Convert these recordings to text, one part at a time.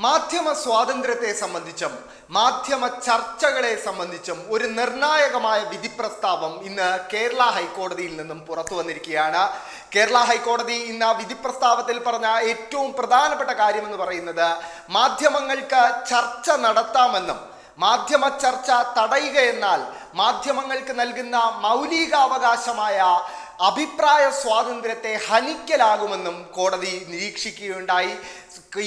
മാധ്യമ സ്വാതന്ത്ര്യത്തെ സംബന്ധിച്ചും മാധ്യമ ചർച്ചകളെ സംബന്ധിച്ചും ഒരു നിർണായകമായ വിധി പ്രസ്താവം ഇന്ന് കേരള ഹൈക്കോടതിയിൽ നിന്നും പുറത്തു വന്നിരിക്കുകയാണ്. കേരള ഹൈക്കോടതി ഇന്ന് വിധി പ്രസ്താവത്തിൽ പറഞ്ഞ ഏറ്റവും പ്രധാനപ്പെട്ട കാര്യമെന്ന് പറയുന്നത് മാധ്യമങ്ങൾക്ക് ചർച്ച നടത്താമെന്നും മാധ്യമ ചർച്ച തടയുക എന്നാൽ മാധ്യമങ്ങൾക്ക് നൽകുന്ന മൗലികാവകാശമായ അഭിപ്രായ സ്വാതന്ത്ര്യത്തെ ഹനിക്കലാകുമെന്നും കോടതി നിരീക്ഷിക്കുകയുണ്ടായി.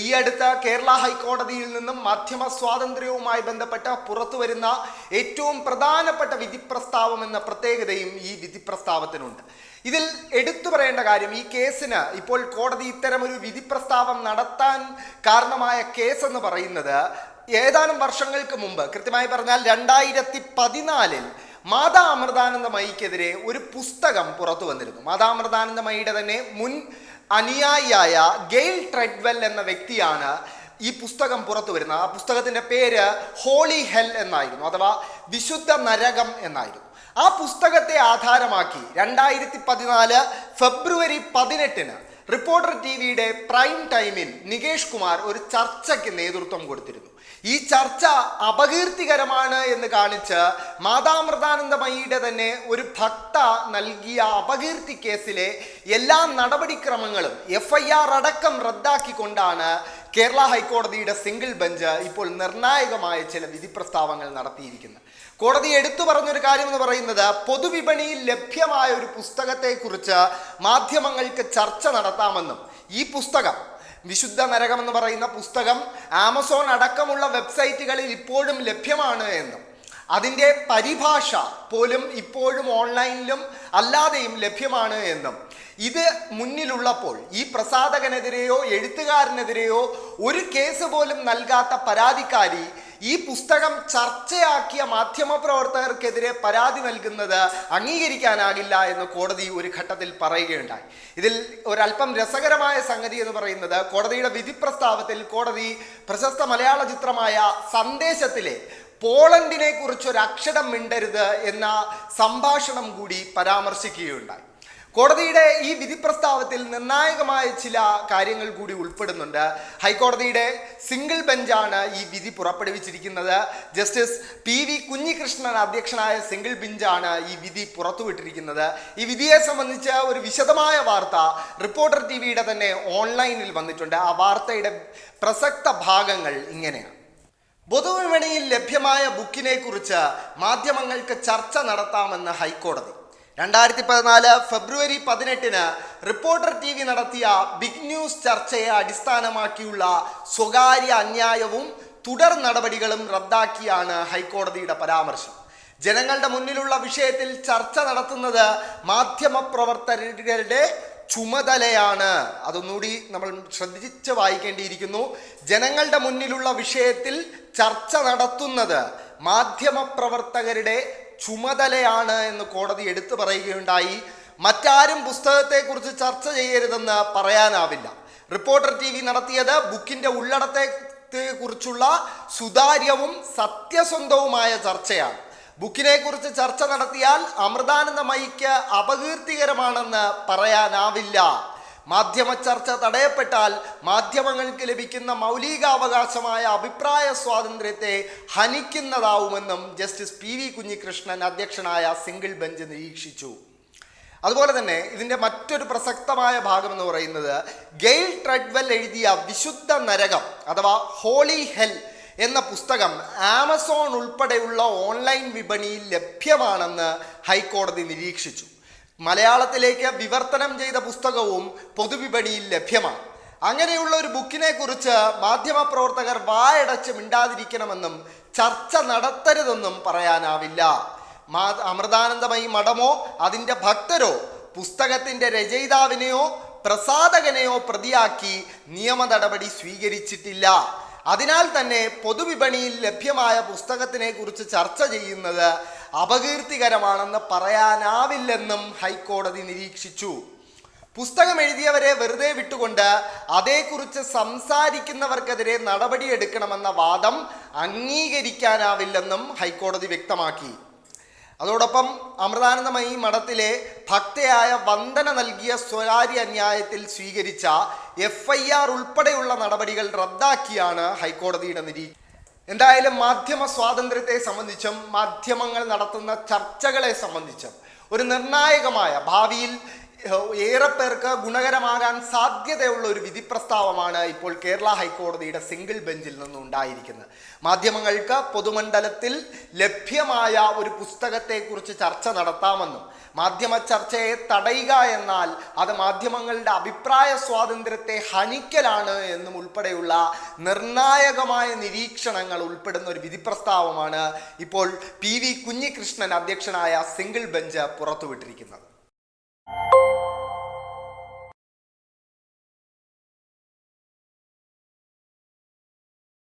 ഈ അടുത്ത കേരള ഹൈക്കോടതിയിൽ നിന്നും മാധ്യമ സ്വാതന്ത്ര്യവുമായി ബന്ധപ്പെട്ട് പുറത്തു വരുന്ന ഏറ്റവും പ്രധാനപ്പെട്ട വിധി പ്രസ്താവം എന്ന പ്രത്യേകതയും ഈ വിധി പ്രസ്താവത്തിനുണ്ട്. ഇതിൽ എടുത്തു പറയേണ്ട കാര്യം, ഈ കേസിന് ഇപ്പോൾ കോടതി ഇത്തരമൊരു വിധി പ്രസ്താവം നടത്താൻ കാരണമായ കേസ് എന്ന് പറയുന്നത് ഏതാനും വർഷങ്ങൾക്ക് മുമ്പ്, കൃത്യമായി പറഞ്ഞാൽ 2014 മാതാ അമൃതാനന്ദമയിക്കെതിരെ ഒരു പുസ്തകം പുറത്തു വന്നിരുന്നു. മാതാ അമൃതാനന്ദമയിയുടെ തന്നെ മുൻ അനുയായിയായ ഗെയിൽ ട്രെഡ്വെൽ എന്ന വ്യക്തിയാണ് ഈ പുസ്തകം പുറത്തു വരുന്നത്. ആ പുസ്തകത്തിന്റെ പേര് ഹോളി ഹെൽ എന്നായിരുന്നു, അഥവാ വിശുദ്ധ നരകം എന്നായിരുന്നു. ആ പുസ്തകത്തെ ആധാരമാക്കി 2014 ഫെബ്രുവരി 18 റിപ്പോർട്ടർ ടിവിയുടെ പ്രൈം ടൈമിൽ നികേഷ് കുമാർ ഒരു ചർച്ചയ്ക്ക് നേതൃത്വം കൊടുത്തിരുന്നു. ഈ ചർച്ച അപകീർത്തികരമാണ് എന്ന് കാണിച്ച് മാതാമൃതാനന്ദമയിയുടെ തന്നെ ഒരു ഭക്ത നൽകിയ അപകീർത്തി കേസിലെ എല്ലാ നടപടിക്രമങ്ങളും FIR അടക്കം റദ്ദാക്കിക്കൊണ്ടാണ് കേരള ഹൈക്കോടതിയുടെ സിംഗിൾ ബെഞ്ച് ഇപ്പോൾ നിർണായകമായ ചില വിധി പ്രസ്താവങ്ങൾ നടത്തിയിരിക്കുന്നത്. കോടതി എടുത്തു പറഞ്ഞൊരു കാര്യം എന്ന് പറയുന്നത്, പൊതുവിപണിയിൽ ലഭ്യമായ ഒരു പുസ്തകത്തെക്കുറിച്ച് മാധ്യമങ്ങൾക്ക് ചർച്ച നടത്താമെന്നും ഈ പുസ്തകം വിശുദ്ധ നരകം എന്ന് പറയുന്ന പുസ്തകം ആമസോൺ അടക്കമുള്ള വെബ്സൈറ്റുകളിൽ ഇപ്പോഴും ലഭ്യമാണ് എന്നും അതിൻ്റെ പരിഭാഷ പോലും ഇപ്പോഴും ഓൺലൈനിലും അല്ലാതെയും ലഭ്യമാണ് എന്നും ഇത് മുന്നിലുള്ളപ്പോൾ ഈ പ്രസാധകനെതിരെയോ എഴുത്തുകാരനെതിരെയോ ഒരു കേസ് പോലും നൽകാത്ത പരാതിക്കാരി ഈ പുസ്തകം ചർച്ചയാക്കിയ മാധ്യമപ്രവർത്തകർക്കെതിരെ പരാതി നൽകുന്നത് അംഗീകരിക്കാനാകില്ല എന്ന് കോടതി ഒരു ഘട്ടത്തിൽ പറയുകയുണ്ടായി. ഇതിൽ ഒരല്പം രസകരമായ സംഗതി എന്ന് പറയുന്നത്, കോടതിയുടെ വിധി പ്രസ്താവത്തിൽ കോടതി പ്രശസ്ത മലയാള ചിത്രമായ സന്ദേശത്തിലെ പോളണ്ടിനെ കുറിച്ചൊരു അക്ഷരം മിണ്ടരുത് എന്ന സംഭാഷണം കൂടി പരാമർശിക്കുകയുണ്ടായി. കോടതിയുടെ ഈ വിധി പ്രസ്താവത്തിൽ നിർണായകമായ ചില കാര്യങ്ങൾ കൂടി ഉൾപ്പെടുന്നുണ്ട്. ഹൈക്കോടതിയുടെ സിംഗിൾ ബെഞ്ചാണ് ഈ വിധി പുറപ്പെടുവിച്ചിരിക്കുന്നത്. ജസ്റ്റിസ് PV കുഞ്ഞികൃഷ്ണൻ അധ്യക്ഷനായ സിംഗിൾ ബെഞ്ചാണ് ഈ വിധി പുറത്തുവിട്ടിരിക്കുന്നത്. ഈ വിധിയെ സംബന്ധിച്ച് ഒരു വിശദമായ വാർത്ത റിപ്പോർട്ടർ ടിവിയുടെ തന്നെ ഓൺലൈനിൽ വന്നിട്ടുണ്ട്. ആ വാർത്തയുടെ പ്രസക്ത ഭാഗങ്ങൾ ഇങ്ങനെയാണ്. പൊതുവിപണിയിൽ ലഭ്യമായ ബുക്കിനെ കുറിച്ച് മാധ്യമങ്ങൾക്ക് ചർച്ച നടത്താമെന്ന് ഹൈക്കോടതി. 2014 ഫെബ്രുവരി 18 റിപ്പോർട്ടർ TV നടത്തിയ ബിഗ് ന്യൂസ് ചർച്ചയെ അടിസ്ഥാനമാക്കിയുള്ള സ്വകാര്യ അന്യായവും തുടർ നടപടികളും റദ്ദാക്കിയാണ് ഹൈക്കോടതിയുടെ പരാമർശം. ജനങ്ങളുടെ മുന്നിലുള്ള വിഷയത്തിൽ ചർച്ച നടത്തുന്നത് മാധ്യമപ്രവർത്തകരുടെ ചുമതലയാണ്. അതൊന്നുകൂടി നമ്മൾ ശ്രദ്ധിച്ച് വായിക്കേണ്ടിയിരിക്കുന്നു. ജനങ്ങളുടെ മുന്നിലുള്ള വിഷയത്തിൽ ചർച്ച നടത്തുന്നത് മാധ്യമപ്രവർത്തകരുടെ ചുമതലയാണ് എന്ന് കോടതി എടുത്തു പറയുകയുണ്ടായി. മറ്റാരും പുസ്തകത്തെക്കുറിച്ച് ചർച്ച ചെയ്യരുതെന്ന് പറയാനാവില്ല. റിപ്പോർട്ടർ TV നടത്തിയത് ബുക്കിന്റെ ഉള്ളടക്കത്തെ കുറിച്ചുള്ള സുതാര്യവും സത്യസന്ധവുമായ ചർച്ചയാണ്. ബുക്കിനെ കുറിച്ച് ചർച്ച നടത്തിയാൽ അമൃതാനന്ദമയിക്ക് അപകീർത്തികരമാണെന്ന് പറയാനാവില്ല. മാധ്യമ ചർച്ച തടയപ്പെട്ടാൽ മാധ്യമങ്ങൾക്ക് ലഭിക്കുന്ന മൗലികാവകാശമായ അഭിപ്രായ സ്വാതന്ത്ര്യത്തെ ഹനിക്കുന്നതാവുമെന്നും ജസ്റ്റിസ് PV കുഞ്ഞികൃഷ്ണൻ അധ്യക്ഷനായ സിംഗിൾ ബെഞ്ച് നിരീക്ഷിച്ചു. അതുപോലെ തന്നെ ഇതിൻ്റെ മറ്റൊരു പ്രസക്തമായ ഭാഗം എന്ന് പറയുന്നത്, ഗെയിൽ ട്രെഡ്വെൽ എഴുതിയ വിശുദ്ധ നരകം അഥവാ ഹോളി ഹെൽ എന്ന പുസ്തകം ആമസോൺ ഉൾപ്പെടെയുള്ള ഓൺലൈൻ വിപണിയിൽ ലഭ്യമാണെന്ന് ഹൈക്കോടതി നിരീക്ഷിച്ചു. മലയാളത്തിലേക്ക് വിവർത്തനം ചെയ്ത പുസ്തകവും പൊതുവിപണിയിൽ ലഭ്യമാണ്. അങ്ങനെയുള്ള ഒരു ബുക്കിനെ കുറിച്ച് മാധ്യമപ്രവർത്തകർ വായടച്ച് മിണ്ടാതിരിക്കണമെന്നും ചർച്ച നടത്തരുതെന്നും പറയാനാവില്ല. അമൃതാനന്ദമയി മഠമോ അതിൻ്റെ ഭക്തരോ പുസ്തകത്തിൻ്റെ രചയിതാവിനെയോ പ്രസാധകനെയോ പ്രതിയാക്കി നിയമ നടപടി സ്വീകരിച്ചിട്ടില്ല. അതിനാൽ തന്നെ പൊതുവിപണിയിൽ ലഭ്യമായ പുസ്തകത്തിനെ കുറിച്ച് ചർച്ച ചെയ്യുന്നത് അപകീർത്തികരമാണെന്ന് പറയാനാവില്ലെന്നും ഹൈക്കോടതി നിരീക്ഷിച്ചു. പുസ്തകം എഴുതിയവരെ വെറുതെ വിട്ടുകൊണ്ട് അതേക്കുറിച്ച് സംസാരിക്കുന്നവർക്കെതിരെ നടപടിയെടുക്കണമെന്ന വാദം അംഗീകരിക്കാനാവില്ലെന്നും ഹൈക്കോടതി വ്യക്തമാക്കി. അതോടൊപ്പം അമൃതാനന്ദമയി മഠത്തിലെ ഭക്തയായ വന്ദന നൽകിയ സ്വകാര്യ അന്യായത്തിൽ സ്വീകരിച്ച FIR ഉൾപ്പെടെയുള്ള നടപടികൾ റദ്ദാക്കിയാണ് ഹൈക്കോടതിയുടെ നിരീക്ഷണം. എന്തായാലും മാധ്യമ സ്വാതന്ത്ര്യത്തെ സംബന്ധിച്ചും മാധ്യമങ്ങൾ നടത്തുന്ന ചർച്ചകളെ സംബന്ധിച്ചും ഒരു നിർണായകമായ, ഭാവിയിൽ ഏറെ പേർക്ക് ഗുണകരമാകാൻ സാധ്യതയുള്ള ഒരു വിധി പ്രസ്താവമാണ് ഇപ്പോൾ കേരള ഹൈക്കോടതിയുടെ സിംഗിൾ ബെഞ്ചിൽ നിന്നുണ്ടായിരിക്കുന്നത്. മാധ്യമങ്ങൾക്ക് പൊതുമണ്ഡലത്തിൽ ലഭ്യമായ ഒരു പുസ്തകത്തെക്കുറിച്ച് ചർച്ച നടത്താമെന്നും മാധ്യമ ചർച്ചയെ തടയുക എന്നാൽ അത് മാധ്യമങ്ങളുടെ അഭിപ്രായ സ്വാതന്ത്ര്യത്തെ ഹനിക്കലാണ് എന്നും ഉൾപ്പെടെയുള്ള നിർണായകമായ നിരീക്ഷണങ്ങൾ ഉൾപ്പെടുന്ന ഒരു വിധി പ്രസ്താവമാണ് ഇപ്പോൾ PV കുഞ്ഞികൃഷ്ണൻ അധ്യക്ഷനായ സിംഗിൾ ബെഞ്ച് പുറത്തുവിട്ടിരിക്കുന്നത്.